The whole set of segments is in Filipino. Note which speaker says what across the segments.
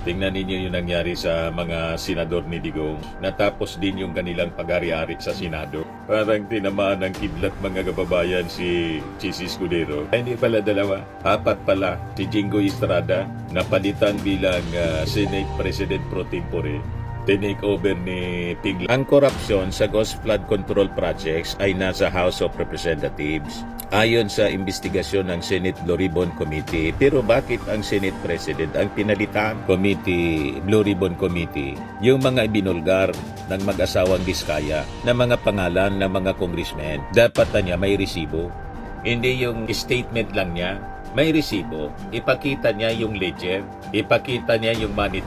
Speaker 1: Tingnan ninyo yung nangyari sa mga senador ni Digong. Natapos din yung kanilang pag-ari-ari sa Senado. Parang tinamaan ng kidlat mga kababayan si Chis Escudero. Ay, hindi pala dalawa. Apat pala. Si Jingo Estrada, napalitan bilang Senate President Pro Tempore. Tinake over ni Ping. Ang korupsyon sa Ghost Flood Control Projects ay nasa House of Representatives. Ayon sa investigasyon ng Senate Blue Ribbon Committee. Pero bakit ang Senate President ang pinalitan? Blue Ribbon Committee, yung mga ibinulgar ng mag-asawang Diskaya na mga pangalan ng mga congressmen, dapat na niya may resibo. Hindi yung statement lang niya, may resibo. Ipakita niya yung ledger, ipakita niya yung money.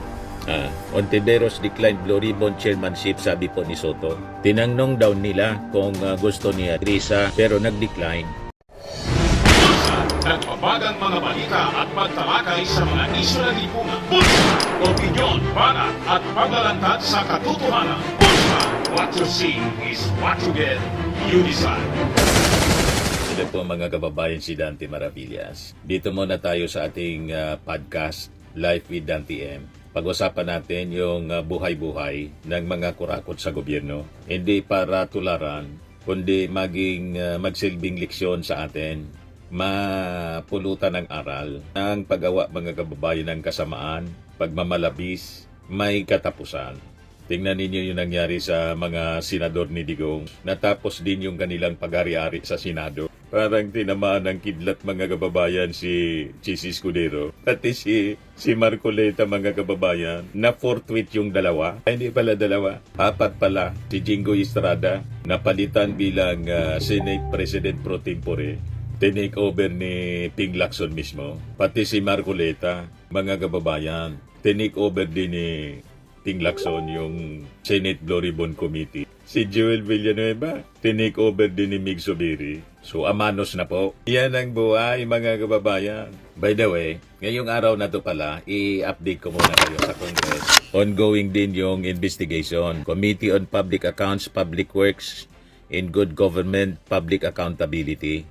Speaker 1: Ontiveros declined Blue Ribbon chairmanship, sabi po ni Soto. Tinanong daw nila kung gusto niya Risa pero nag-decline.
Speaker 2: Nagbabagang mga balita at pagtalakay sa mga isyu ng lipunan. Bulsa! Opinyon, banat at paglalantad sa katotohanan. Bulsa! What you see is what you get. You decide.
Speaker 1: Sila po mga kababayan, si Dante Maravillas. Dito muna tayo sa ating podcast, Life with Dante M. Pag-usapan natin yung buhay-buhay ng mga kurakot sa gobyerno. Hindi para tularan, kundi magsilbing leksyon sa atin. Mapulutan ng aral. Ang paggawa mga kababayan ng kasamaan, pagmamalabis, may katapusan. Tingnan ninyo yung nangyari sa mga senador ni Digong. Natapos din yung kanilang pag-ari-ari sa Senado. Parang tinamaan ng kidlat mga kababayan si Chis Escudero. Pati si Marcoleta mga kababayan. Na forthwith yung dalawa. Ay, hindi pala dalawa. Apat pala. Si Jingo Estrada, napalitan bilang Senate President Pro Tempore. Tinake over ni Ping Lacson mismo. Pati si Marcoleta, mga kababayan. Tinake over din ni Ping Lacson yung Senate Blue Ribbon Committee. Si Joel Villanueva, tinake over din ni Mig Zubiri. So, amanos na po. Yan ang buhay, mga kababayan. By the way, ngayong araw na to pala, i-update ko muna kayo sa Congress. Ongoing din yung investigation. Committee on Public Accounts, Public Works, and Good Government, Public Accountability.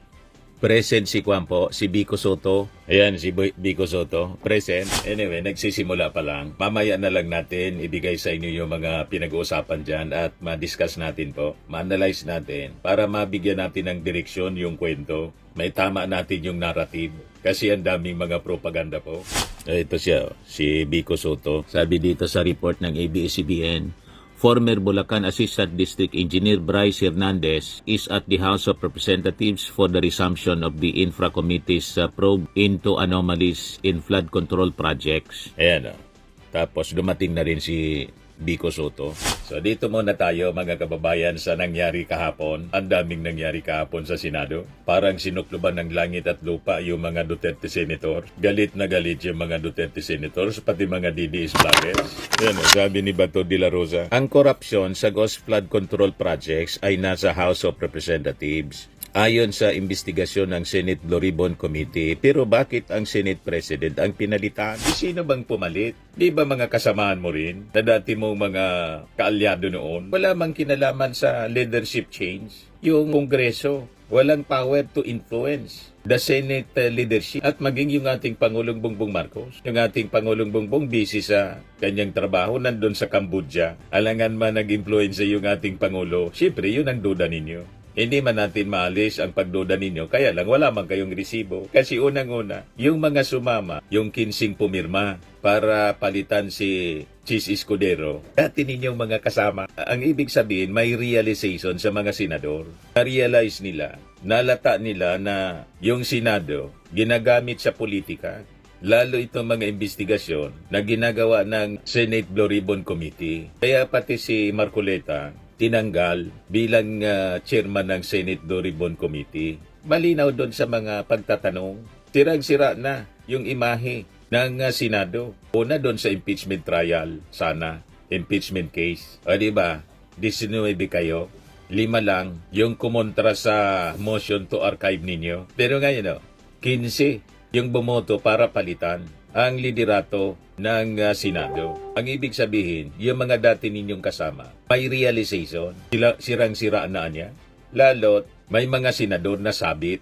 Speaker 1: Present si Kwampo, si Vico Soto. Ayan, si Vico Soto. Present. Anyway, nagsisimula pa lang. Mamaya na lang natin ibigay sa inyo yung mga pinag-uusapan dyan at ma-discuss natin po. Ma-analyze natin para mabigyan natin ng direksyon yung kwento. May tama natin yung narrative. Kasi ang daming mga propaganda po. Ito siya, si Vico Soto. Sabi dito sa report ng ABS-CBN, former Bulacan Assistant District Engineer Bryce Hernandez is at the House of Representatives for the resumption of the Infra Committee's probe into anomalies in flood control projects. Ayan o. Tapos dumating na rin si Vico Soto. So dito muna tayo mga kababayan sa nangyari kahapon. Ang daming nangyari kahapon sa Senado. Parang sinukluban ng langit at lupa yung mga Duterte Senator. Galit na galit yung mga Duterte Senators, pati mga DDS vloggers. Yan, sabi ni Bato de la Rosa, ang korupsyon sa Ghost Flood Control Projects ay nasa House of Representatives. Ayon sa investigasyon ng Senate Blue Ribbon Committee. Pero bakit ang Senate President ang pinalitan? Sino bang pumalit? Di ba mga kasamaan mo rin na dati mong mga kaalyado noon? Wala mang kinalaman sa leadership change. Yung Kongreso, walang power to influence the Senate leadership at maging yung ating Pangulong Bongbong Marcos. Yung ating Pangulong Bongbong busy sa kanyang trabaho nandun sa Cambodia. Alangan man nag-influence yung ating Pangulo, syempre yun ang duda ninyo. Hindi man natin maalis ang pagduda ninyo, kaya lang wala man kayong resibo. Kasi unang-una, yung mga sumama, yung 15 pumirma para palitan si Chis Escudero, dati ninyong mga kasama. Ang ibig sabihin, may realization sa mga senador. Na-realize nila, nalata nila na yung Senado ginagamit sa politika. Lalo itong mga investigasyon na ginagawa ng Senate Blue Ribbon Committee. Kaya pati si Marcoleta, tinanggal bilang chairman ng Senate Blue Ribbon Committee. Malinaw doon sa mga pagtatanong. Sirang-sira na yung imahe ng Senado. Una doon sa impeachment trial, sana. Impeachment case. O diba, 19 kayo. 5 lang yung kumontra sa motion to archive ninyo. Pero ngayon, 15 yung bumoto para palitan ang liderato ng Senado. Ang ibig sabihin, yung mga dati ninyong kasama, may realization, sirang-siraan na niya. Lalo't may mga senador na sabit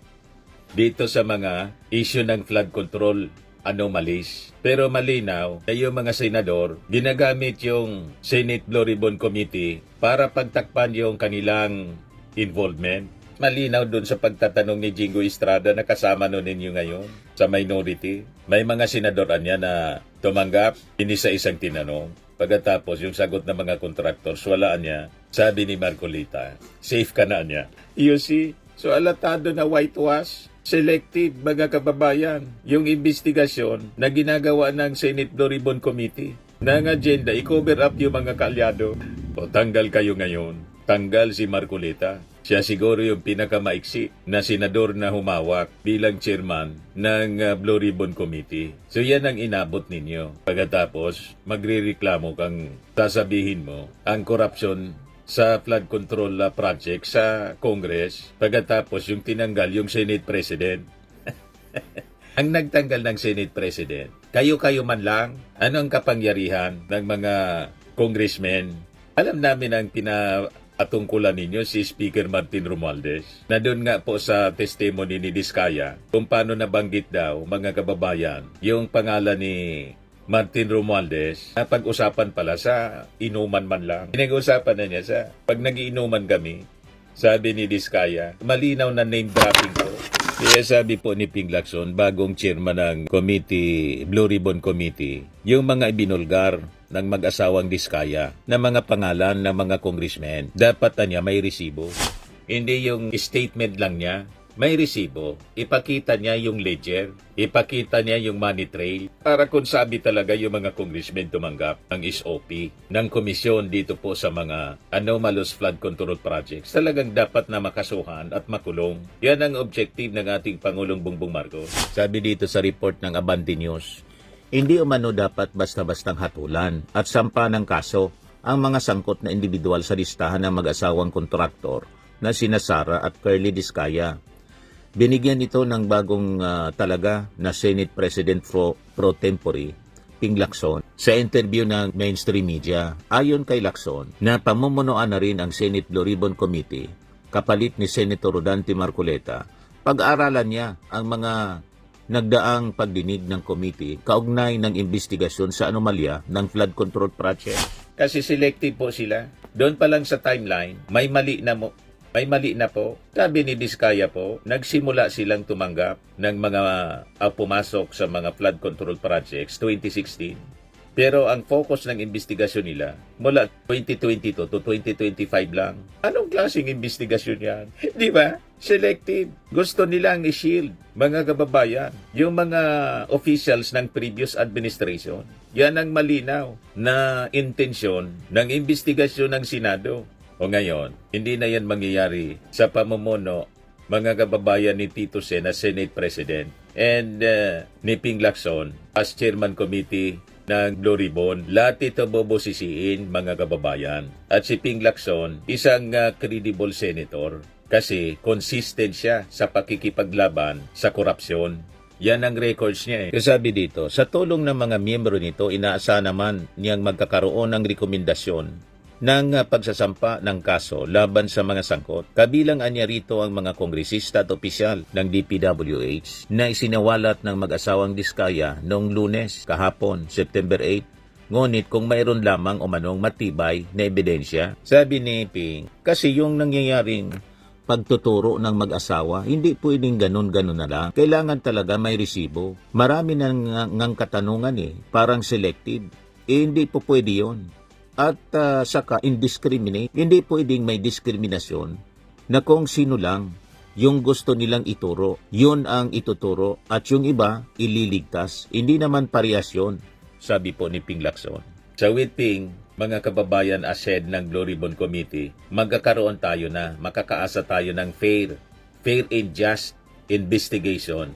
Speaker 1: dito sa mga issue ng flood control anomalies. Pero malinaw na yung mga senador, ginagamit yung Senate Blue Ribbon Committee para pagtakpan yung kanilang involvement. Malinaw dun sa pagtatanong ni Jingo Estrada na kasama nun ninyo ngayon sa minority. May mga senador niya na tumanggap, inisa-isang tinanong. Pagkatapos, yung sagot ng mga contractors, wala niya. Sabi ni Marcolita, safe ka na niya. You see? So alatado na whitewash, selective mga kababayan, yung investigasyon na ginagawa ng Senate Blue Ribbon Committee ng agenda, i-cover up yung mga kaalyado. O tanggal kayo ngayon, tanggal si Marcolita. Siya siguro yung pinakamaiksi na senador na humawak bilang chairman ng Blue Ribbon Committee. So yan ang inabot ninyo. Pagkatapos, magrereklamo kang sasabihin mo ang korupsyon sa flood control project sa Congress. Pagkatapos yung tinanggal yung Senate President. Ang nagtanggal ng Senate President, kayo-kayo man lang, ano ang kapangyarihan ng mga congressmen? Alam namin ang atungkulan ninyo si Speaker Martin Romualdez na doon nga po sa testimony ni Diskaya kung paano nabanggit daw mga kababayan yung pangalan ni Martin Romualdez na pag-usapan pala sa inuman man lang. Pinag-usapan na niya sa pag nag-iinuman kami, sabi ni Diskaya, malinaw na name dropping ko. Kaya sabi po ni Ping Lacson, bagong chairman ng committee, Blue Ribbon Committee, yung mga ibinulgar ng mag-asawang Diskaya na mga pangalan ng mga congressmen, dapat niya may resibo. Hindi yung statement lang niya, may resibo. Ipakita niya yung ledger, ipakita niya yung money trail para kung sabi talaga yung mga congressmen tumanggap ang SOP ng komisyon dito po sa mga anomalous flood control projects. Talagang dapat na makasuhan at makulong. Yan ang objective ng ating Pangulong Bongbong Marcos. Sabi dito sa report ng Abante News, hindi umano dapat basta-bastang hatulan at sampa ng kaso ang mga sangkot na individual sa listahan ng mag-asawang kontraktor na sina Sara at Curly Diskaya. Binigyan ito ng bagong talaga na Senate President pro tempore, Ping Lacson, sa interview ng mainstream media. Ayon kay Lacson, na pamumunuan na rin ang Senate Blue Ribbon Committee, kapalit ni Senator Rodante Marcoleta, pag-aaralan niya ang mga nagdaang pagdinig ng committee kaugnay ng investigasyon sa anomalya ng flood control project. Kasi selective po sila. Doon pa lang sa timeline, may mali na po. Sabi ni Diskaya po, nagsimula silang tumanggap ng mga pumasok sa mga flood control projects 2016. Pero ang focus ng investigasyon nila mula 2022 to 2025 lang. Anong klaseng investigasyon yan? Di ba? Selective. Gusto nilang i-shield mga kababayan, yung mga officials ng previous administration. Yan ang malinaw na intensyon ng investigasyon ng Senado. O ngayon, hindi na yan mangyayari sa pamumuno mga kababayan ni Tito Sen na Senate President and ni Ping Lacson as Chairman Committee ng Blue Ribbon. Lahat ito bobosisiin mga kababayan. At si Ping Lacson, isang credible senator kasi consistent siya sa pakikipaglaban sa korupsyon. Yan ang records niya eh. Kasabi dito, sa tulong ng mga miyembro nito, inaasahan naman niyang magkakaroon ng rekomendasyon ng pagsasampa ng kaso laban sa mga sangkot. Kabilang anya rito ang mga kongresista at opisyal ng DPWH na isinawalat ng mag-asawang Diskaya noong Lunes, kahapon, September 8. Ngunit kung mayroon lamang o manong matibay na ebidensya, sabi ni Ping, kasi yung nangyayaring pagtuturo ng mag-asawa, hindi pwedeng ganun-ganun na lang. Kailangan talaga may resibo. Marami nang katanungan parang selective. Hindi po pwede yun. At saka indiscriminate, hindi pwedeng may diskriminasyon na kung sino lang yung gusto nilang ituro, yun ang ituturo at yung iba ililigtas. Hindi naman parehas yun, sabi po ni Ping Lacson. Sa Ping, mga kababayan as head ng Blue Ribbon Committee, magkakaroon tayo na, makakaasa tayo ng fair and just investigation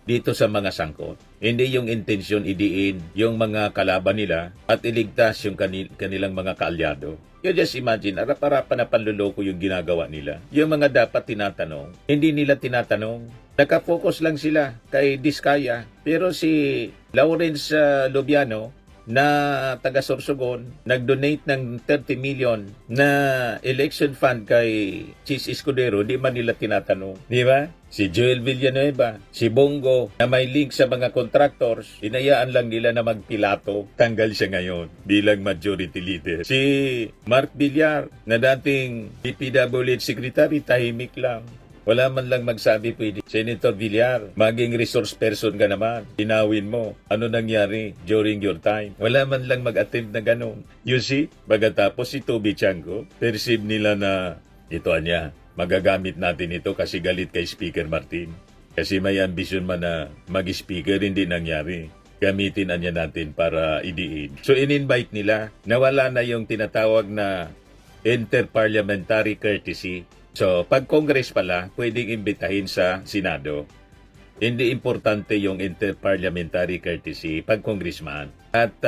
Speaker 1: dito sa mga sangkot. Hindi yung intensyon idiin yung mga kalaban nila at iligtas yung kanilang mga kaalyado. You just imagine, arap-arapan na panluloko yung ginagawa nila. Yung mga dapat tinatanong, hindi nila tinatanong. Nakafocus lang sila kay Diskaya. Pero si Lawrence Lubiano, na taga Sorsogon nag-donate ng 30 million na election fund kay Chis Escudero, di man nila tinatanong. Di ba? Si Joel Villanueva, si Bongo, na may link sa mga contractors, inayaan lang nila na magpilato. Tanggal siya ngayon bilang majority leader. Si Mark Villar, na dating DPWH secretary, tahimik lang. Wala man lang magsabi pwede. Senator Villar, maging resource person ka naman. Tinawin mo. Ano nangyari during your time? Wala man lang mag-attempt na ganun. You see? Pagkatapos si Toby Chango, perceive nila na ito niya. Magagamit natin ito kasi galit kay Speaker Martin. Kasi may ambisyon man na mag-speaker, hindi nangyari. Gamitin niya natin para idiin. So in-invite nila, nawala na yung tinatawag na interparliamentary courtesy. So pag Congress pala, pwedeng imbitahin sa Senado. Hindi importante yung interparliamentary courtesy pag congressman. At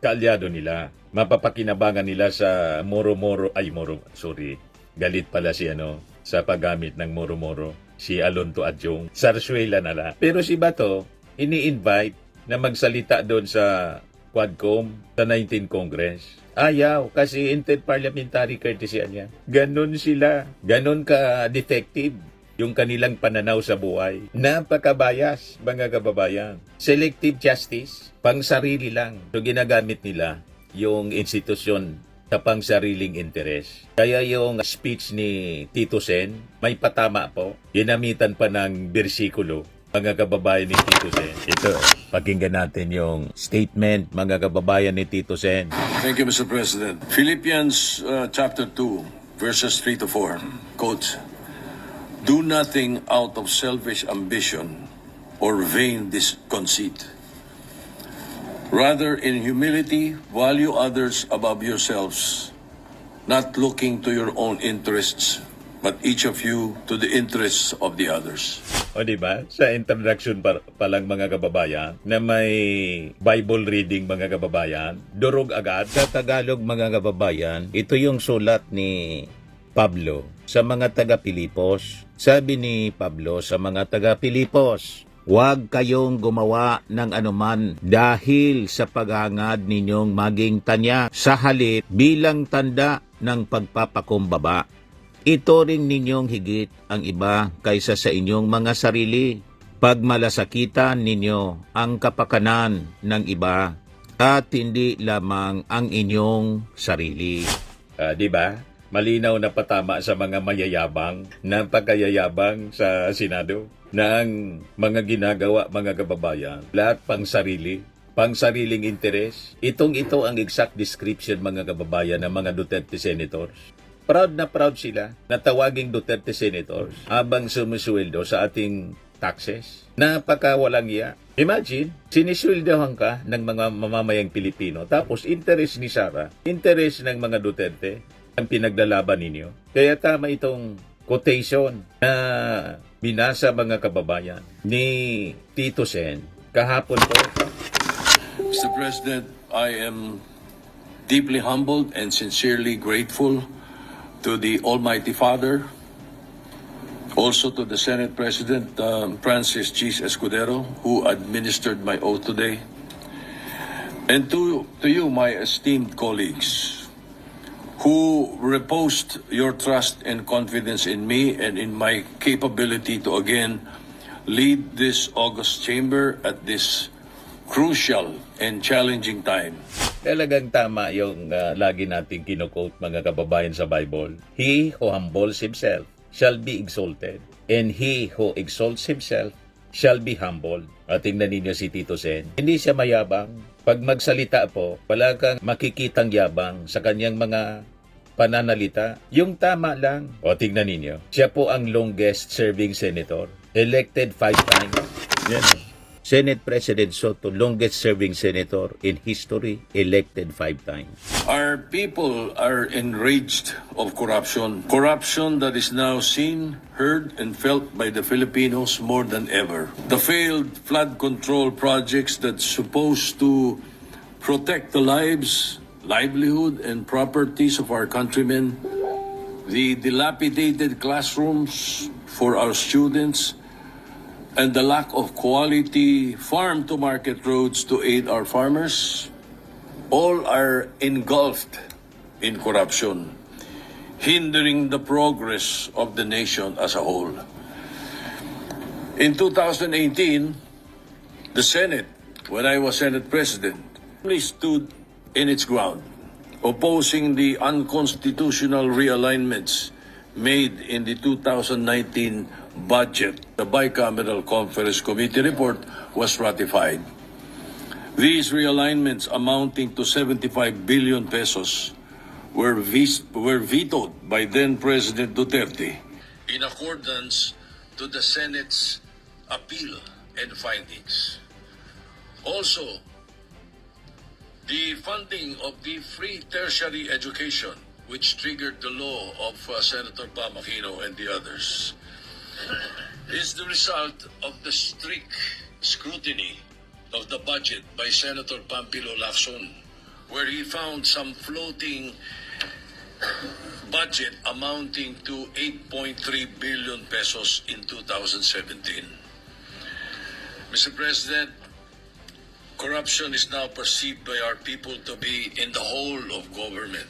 Speaker 1: kaalyado nila, mapapakinabangan nila sa galit pala si sa paggamit ng moro-moro, si Alonto Adjong, Zarzuela na lang. Pero si Bato, ini-invite na magsalita doon sa Quadcom sa 19 Congress. Ayaw, kasi interparliamentary courtesy niya. Ganon sila, ganon ka-defective yung kanilang pananaw sa buhay. Napakabayas, mga kababayan. Selective justice, pang sarili lang. So ginagamit nila yung institusyon sa pang-sariling interes. Kaya yung speech ni Tito Sen, may patama po. Ginamitan pa ng bersikulo, mga kababayan ni Tito Sen. Ito, pakinggan natin yung statement, mga kababayan ni Tito Sen.
Speaker 3: Thank you, Mr. President. Philippians chapter 2, verses 3 to 4, quote, "Do nothing out of selfish ambition or vain conceit. Rather, in humility, value others above yourselves, not looking to your own interests, but each of you to the interests of the others."
Speaker 1: O diba? Sa introduction pa lang, mga kababayan, na may Bible reading, mga kababayan, durog agad. Sa Tagalog, mga kababayan, ito yung sulat ni Pablo sa mga taga-Pilipos. Sabi ni Pablo sa mga taga-Pilipos, "Huwag kayong gumawa ng anuman dahil sa paghangad ninyong maging tanya, sa halip bilang tanda ng pagpapakumbaba. Ituring ninyong higit ang iba kaysa sa inyong mga sarili. Pagmalasakitan ninyo ang kapakanan ng iba at hindi lamang ang inyong sarili." Diba? Malinaw na patama sa mga mayayabang, napakayayabang sa Senado, na ang mga ginagawa, mga kababayan, lahat pang sarili, pang sariling interes. Ito ang exact description, mga kababayan, ng mga Duterte senators. Proud na proud sila na tawaging Duterte senators habang sumusweldo sa ating taxes. Napakawalang iya. Imagine, sinisweldohan ka ng mga mamamayang Pilipino, tapos interest ni Sara, interest ng mga Duterte ang pinaglalaban ninyo. Kaya tama itong quotation na binasa, mga kababayan, ni Tito Sen kahapon po.
Speaker 3: Mr. President, I am deeply humbled and sincerely grateful to the Almighty Father, also to the Senate President Francis Chis Escudero, who administered my oath today, and to you, my esteemed colleagues, who reposed your trust and confidence in me and in my capability to again lead this august chamber at this crucial and challenging time.
Speaker 1: Talagang tama yung lagi nating kino-quote, mga kababayan, sa Bible. He who humbles himself shall be exalted, and he who exalts himself shall be humbled. At tingnan ninyo si Tito Sen. Hindi siya mayabang. Pag magsalita po, wala kang makikitang yabang sa kanyang mga pananalita. Yung tama lang. O tingnan ninyo, siya po ang longest serving senator. Elected 5 times. Yan. Senate President Soto, longest serving senator in history, elected 5 times.
Speaker 3: Our people are enraged of corruption. Corruption that is now seen, heard, and felt by the Filipinos more than ever. The failed flood control projects that's supposed to protect the lives, livelihood, and properties of our countrymen. The dilapidated classrooms for our students, and the lack of quality farm-to-market roads to aid our farmers, all are engulfed in corruption, hindering the progress of the nation as a whole. In 2018, the Senate, when I was Senate President, stood in its ground, opposing the unconstitutional realignments made in the 2019 budget. The Bicameral Conference Committee report was ratified. These realignments amounting to 75 billion pesos were vetoed by then President Duterte in accordance to the Senate's appeal and findings. Also, the funding of the free tertiary education, which triggered the law of Senator Pam Aquino and the others, is the result of the strict scrutiny of the budget by Senator Pampilo Lacson, where he found some floating budget amounting to 8.3 billion pesos in 2017. Mr. President, corruption is now perceived by our people to be in the whole of government.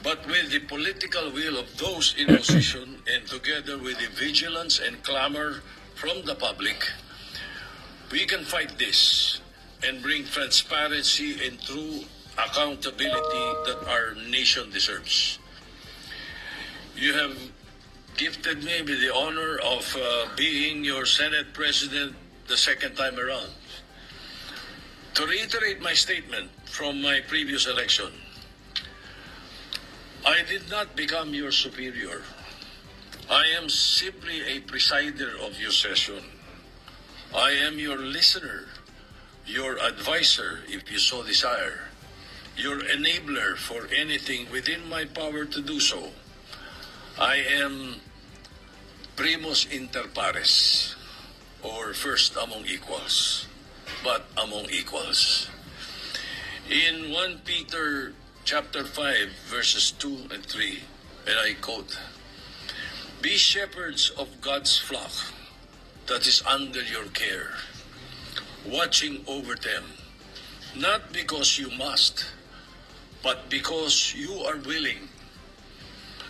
Speaker 3: But with the political will of those in position and together with the vigilance and clamor from the public, we can fight this and bring transparency and true accountability that our nation deserves. You have gifted me with the honor of being your Senate President the second time around. To reiterate my statement from my previous election, I did not become your superior. I am simply a presider of your session. I am your listener, your advisor if you so desire, your enabler for anything within my power to do so. I am primus inter pares, or first among equals, but among equals. In 1 Peter chapter 5, verses 2 and 3, and I quote, "Be shepherds of God's flock that is under your care, watching over them, not because you must, but because you are willing,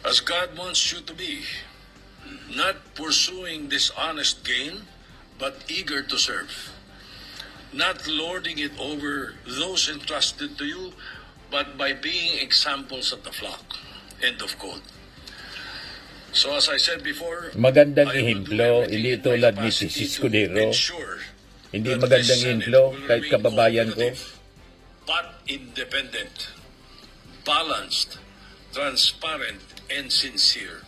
Speaker 3: as God wants you to be, not pursuing dishonest gain, but eager to serve, not lording it over those entrusted to you, but by being examples of the flock." End of quote. So as I said before,
Speaker 1: Magandang
Speaker 3: I will do
Speaker 1: ehemplo,
Speaker 3: everything
Speaker 1: hindi
Speaker 3: in my
Speaker 1: tulad ni
Speaker 3: capacity
Speaker 1: si
Speaker 3: to
Speaker 1: Escudero.
Speaker 3: ensure
Speaker 1: Hindi
Speaker 3: that
Speaker 1: magandang
Speaker 3: this Senate
Speaker 1: ehemplo
Speaker 3: will
Speaker 1: kahit
Speaker 3: remain
Speaker 1: kababayan ko.
Speaker 3: cooperative, but independent, balanced, transparent, and sincere.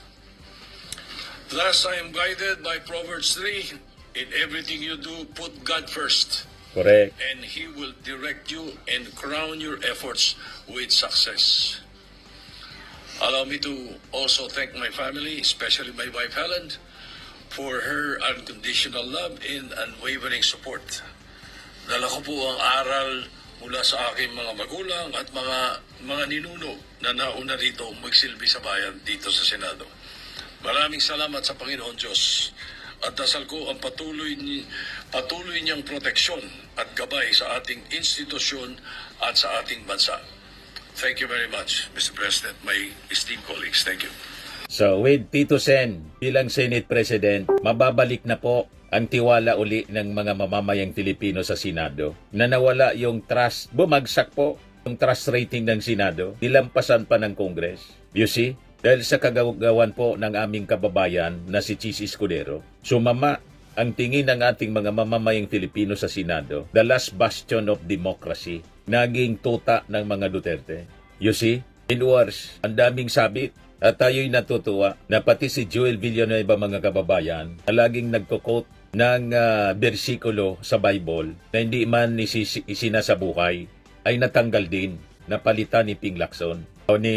Speaker 3: Thus, I am guided by Proverbs 3. In everything you do, put God first,
Speaker 1: Correct.
Speaker 3: and He will direct you and crown your efforts with success. Allow me to also thank my family, especially my wife Helen, for her unconditional love and unwavering support. Dala ko po ang aral mula sa aking mga magulang at mga ninuno na nauna rito magsilbi sa bayan dito sa Senado. Maraming salamat sa Panginoon Diyos at dasal ko ang patuloy niyang proteksyon at gabay sa ating institusyon at sa ating bansa. Thank you very much, Mr. President, my esteemed colleagues. Thank you.
Speaker 1: So with Tito Sen bilang Senate President, mababalik na po ang tiwala uli ng mga mamamayang Pilipino sa Senado. Na nawala yung trust, bumagsak po yung trust rating ng Senado, nilampasan pa ng Congress. You see? Dahil sa kagagawan po ng aming kababayan na si Chis Escudero, sumama ang tingin ng ating mga mamamayang Pilipino sa Senado, the last bastion of democracy, naging tuta ng mga Duterte. You see? In words, ang daming sabit. At tayo'y natutuwa na pati si Joel Villanueva, mga kababayan, na laging nagko-quote ng bersikulo sa Bible na hindi man isinasabuhay, ay natanggal din, napalitan ni Ping Lacson o ni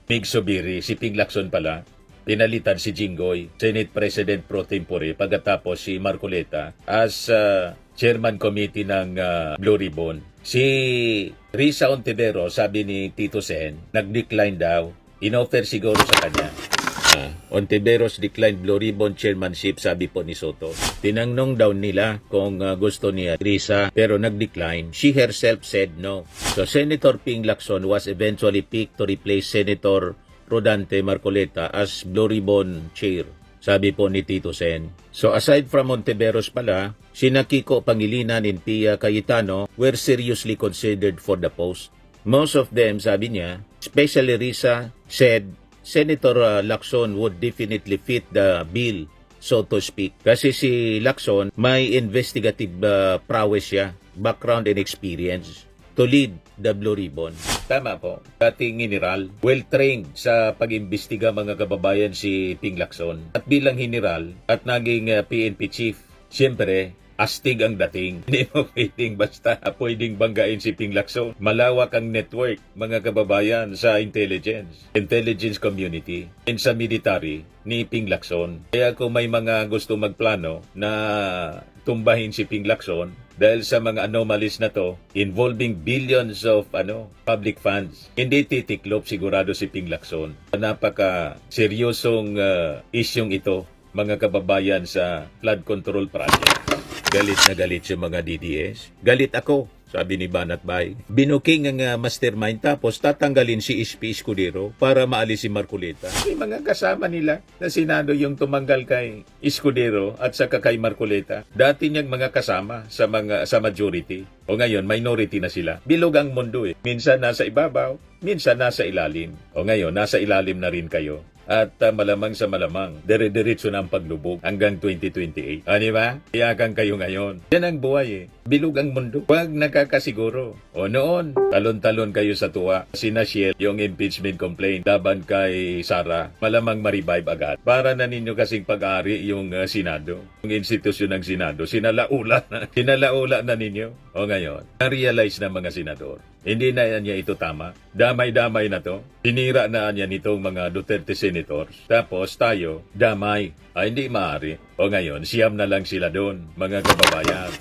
Speaker 1: Mig Zubiri. Si Ping Lacson pala, pinalitan si Jinggoy, Senate President pro tempore, pagkatapos si Marcoleta as chairman committee ng Blue Ribbon. Si Risa Ontiveros, sabi ni Tito Sen, nag-decline daw. Inoffer siguro sa kanya. Ontiveros declined Blue Ribbon chairmanship, sabi po ni Soto. Tinanong daw nila kung gusto niya Risa pero nag-decline. She herself said no. So Senator Ping Lacson was eventually picked to replace Senator Rodante Marcoleta as Blue Ribbon chair, sabi po ni Tito Sen. So aside from Ontiveros pala, sina Kiko Pangilinan and Pia Cayetano were seriously considered for the post. Most of them, sabi niya, especially Risa, said Senator Lacson would definitely fit the bill, so to speak. Kasi si Lacson may investigative prowess siya, background and experience to lead the Blue Ribbon. Tama po. Dating general, well-trained sa pag-imbestiga mga kababayan si Ping Lacson. At bilang general at naging PNP chief, siyempre, astig ang dating. Hindi mo pwedeng basta pwedeng banggain si Ping Lacson. Malawak ang network, mga kababayan, sa intelligence community, and sa military ni Ping Lacson. Kaya kung may mga gusto magplano na tumbahin si Ping Lacson dahil sa mga anomalies na to involving billions of public funds, hindi titiklop sigurado si Ping Lacson. Napaka seryosong isyong ito, mga kababayan, sa flood control project. Galit na galit yung mga DDS. Galit ako, sabi ni Banat Bay. Binuking ang mastermind tapos tatanggalin si SP Escudero para maalis si Marcoleta. May mga kasama nila na Senado yung tumanggal kay Escudero at saka kay Marcoleta. Dati niyang mga kasama sa majority. O ngayon, minority na sila. Bilog ang mundo eh. Minsan nasa ibabaw, minsan nasa ilalim. O ngayon, nasa ilalim na rin kayo. At malamang sa malamang, dire-diretso na ang paglubog hanggang 2028. Di ba? Iyakan kayo ngayon. Yan ang buhay eh. Bilog ang mundo. Huwag nakakasiguro. O noon, talon-talon kayo sa tuwa. Sinashare yung impeachment complaint laban kay Sara. Malamang ma-revive agad. Para na ninyo kasing pag-ari yung Senado. Yung institusyon ng Senado. Sinalaula na ninyo. O ngayon, na-realize na mga senador. Hindi na niya ito tama. Damay-damay na to. Tinira na niya nitong mga Duterte senators. Tapos tayo, damay. Hindi maaari. O ngayon, siyam na lang sila doon, mga kababayan.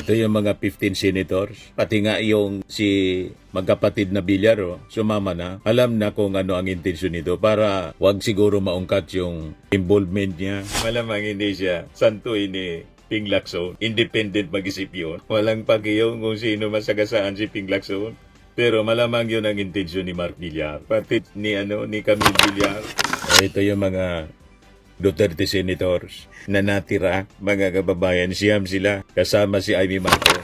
Speaker 1: Ito yung mga 15 senators. Pati nga yung si magkapatid na Bilyaro, sumama na. Alam na kung ano ang intensyon nito para wag siguro maungkat yung involvement niya. Malamang hindi siya santuin ni Ping Lacson. Independent mag-isip yun. Walang pakiyaw kung sino masagasaan si Ping Lacson. Pero malamang yun ang intensyon ni Mark Villar. Pati ni Camille Villar. Ito yung mga Duterte senators na natira, mga kababayan. Siyam sila. Kasama si Amy Marco.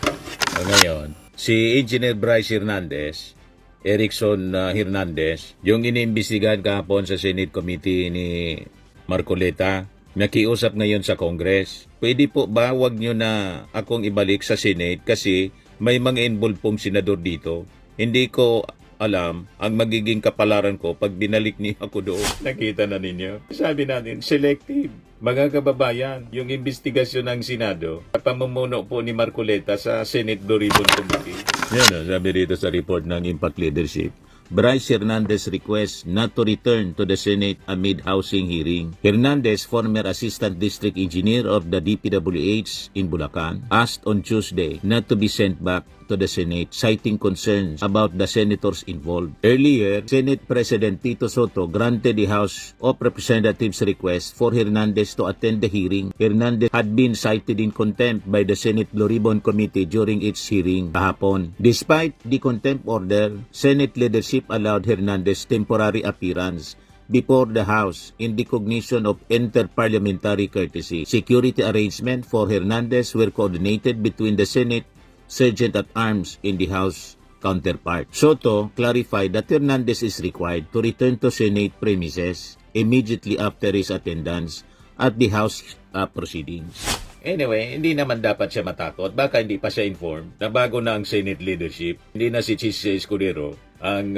Speaker 1: Ngayon, si Engineer Bryce Hernandez, Erickson Hernandez, yung iniimbestigahan kahapon sa Senate Committee ni Marcoleta, nakiusap ngayon sa Congress. Pwede po ba wag nyo na akong ibalik sa Senate kasi may mga involved pong senador dito. Hindi ko alam ang magiging kapalaran ko pag binalik niyo ako doon. Nakita na ninyo. Sabi natin, selective. Mga kababayan, yung investigasyon ng Senado at pamumuno po ni Marcoleta sa Senate Blue Ribbon Committee. Yan sabi dito sa report ng Impact Leadership. Bryce Hernandez requests not to return to the Senate amid housing hearing. Hernandez, former Assistant District Engineer of the DPWH in Bulacan, asked on Tuesday not to be sent back to the Senate, citing concerns about the senators involved. Earlier, Senate President Tito Soto granted the House of Representatives' request for Hernandez to attend the hearing. Hernandez had been cited in contempt by the Senate Blue Ribbon Committee during its hearing kahapon. Despite the contempt order, Senate leadership allowed Hernandez temporary appearance before the House in recognition of inter-parliamentary courtesy. Security arrangements for Hernandez were coordinated between the Senate Sergeant-at-Arms in the House counterpart. Soto clarified that Hernandez is required to return to Senate premises immediately after his attendance at the House proceedings. Anyway, hindi naman dapat siya matakot. Baka hindi pa siya informed na bago na ang Senate leadership, hindi na si Chis Escudero ang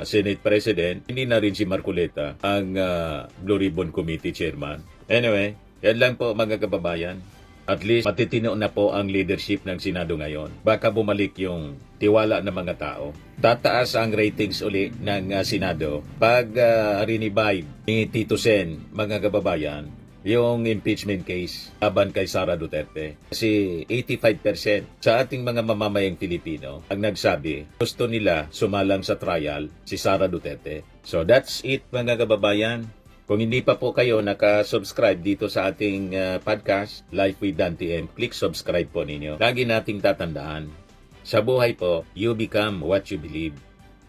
Speaker 1: Senate President, hindi na rin si Marcoleta ang Blue Ribbon Committee Chairman. Anyway, yan lang po mga kababayan. At least matitino na po ang leadership ng Senado ngayon. Baka bumalik yung tiwala ng mga tao. Tataas ang ratings uli ng Senado pag rinivive ni Tito Sen, mga kababayan, yung impeachment case laban kay Sara Duterte. Kasi 85% sa ating mga mamamayang Pilipino ang nagsabi gusto nila sumalang sa trial si Sara Duterte. So that's it mga kababayan. Kung hindi pa po kayo nakasubscribe dito sa ating podcast, Life with Dante M, click subscribe po ninyo. Lagi nating tatandaan, sa buhay po, you become what you believe.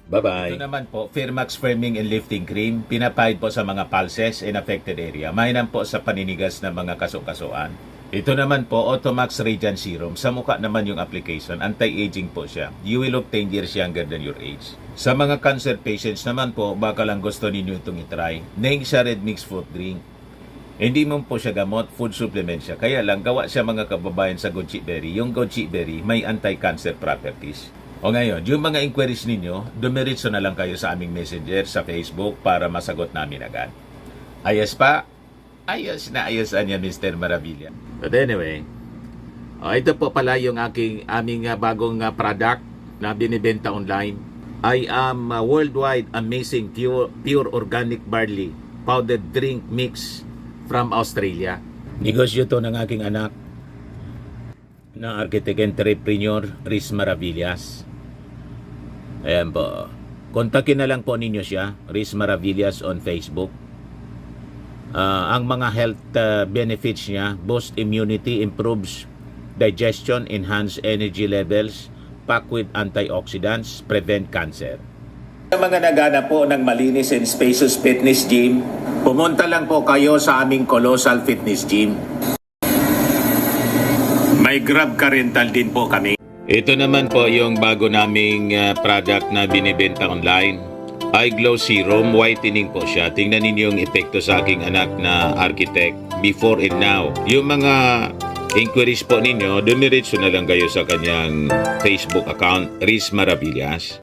Speaker 1: Bye-bye. Ito naman po, Firmax Firming and Lifting Cream, pinapahid po sa mga pulses in affected area. Mainam po sa paninigas ng mga kaso-kasuan. Ito naman po, Automax Radiant Serum. Sa mukha naman yung application, anti-aging po siya. You will look 10 years younger than your age. Sa mga cancer patients naman po, baka lang gusto ninyo itong itry. Neng siya red mixed fruit drink. Hindi mo po siya gamot, food supplement siya. Kaya lang, gawa siya mga kababayan sa goji berry. Yung goji berry, may anti-cancer properties. O ngayon, yung mga inquiries ninyo, dumiritso na lang kayo sa aming messenger sa Facebook para masagot namin agad. Ayos pa? Ayos na ayos niya, Mr. Maravilla. But anyway, ito po pala yung aming bagong product na binibenta online. I am worldwide amazing pure organic barley powdered drink mix from Australia. Negosyo to ng aking anak na architect entrepreneur Riz Maravillas. Ayan po. Kontakin na lang po ninyo siya, Riz Maravillas on Facebook. Ang mga health benefits niya, boost immunity, improves digestion, enhance energy levels, packed with antioxidants, prevent cancer. Sa mga nagana po ng malinis and spacious fitness gym, pumunta lang po kayo sa aming Colossal Fitness Gym. May Grab ka rental din po kami. Ito naman po yung bago naming product na binibenta online. Eye Glow Serum, whitening po siya. Tingnan ninyo yung epekto sa aking anak na architect before and now. Yung mga inquiries po ninyo, dumiretso na lang kayo sa kanyang Facebook account, Riz Maravillas.